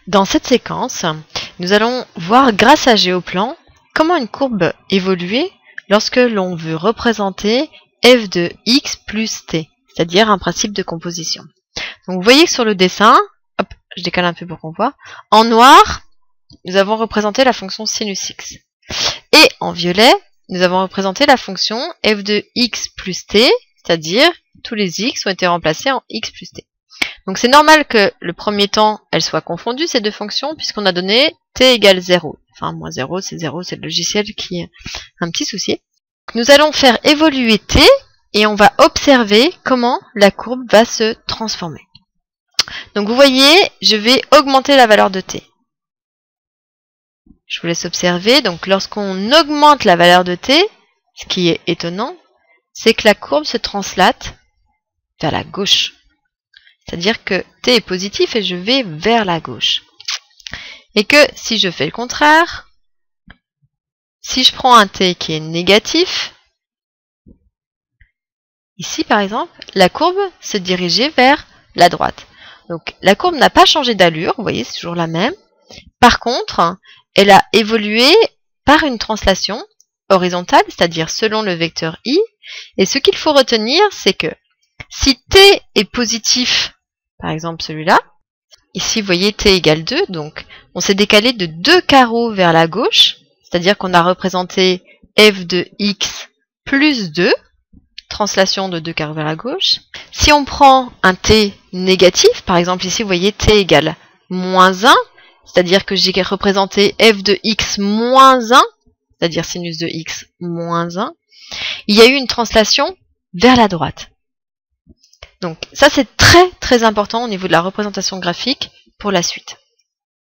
Dans cette séquence, nous allons voir grâce à Géoplan comment une courbe évoluer lorsque l'on veut représenter f de x plus t, c'est-à-dire un principe de composition. Donc vous voyez que sur le dessin, hop, je décale un peu pour qu'on voit, en noir, nous avons représenté la fonction sinus x. Et en violet, nous avons représenté la fonction f de x plus t, c'est-à-dire tous les x ont été remplacés en x plus t. Donc c'est normal que le premier temps, elles soient confondues, ces deux fonctions, puisqu'on a donné t égale 0. Enfin, moins 0, c'est le logiciel qui a un petit souci. Nous allons faire évoluer t, et on va observer comment la courbe va se transformer. Donc vous voyez, je vais augmenter la valeur de t. Je vous laisse observer. Donc lorsqu'on augmente la valeur de t, ce qui est étonnant, c'est que la courbe se translate vers la gauche. C'est-à-dire que t est positif et je vais vers la gauche. Et que si je fais le contraire, si je prends un t qui est négatif, ici par exemple, la courbe se dirigeait vers la droite. Donc la courbe n'a pas changé d'allure, vous voyez, c'est toujours la même. Par contre, elle a évolué par une translation horizontale, c'est-à-dire selon le vecteur i. Et ce qu'il faut retenir, c'est que si t est positif, par exemple celui-là, ici vous voyez t égale 2, donc on s'est décalé de 2 carreaux vers la gauche, c'est-à-dire qu'on a représenté f de x plus 2, translation de 2 carreaux vers la gauche. Si on prend un t négatif, par exemple ici vous voyez t égale moins 1, c'est-à-dire que j'ai représenté f de x moins 1, c'est-à-dire sinus de x moins 1, il y a eu une translation vers la droite. Donc ça c'est très très important au niveau de la représentation graphique pour la suite.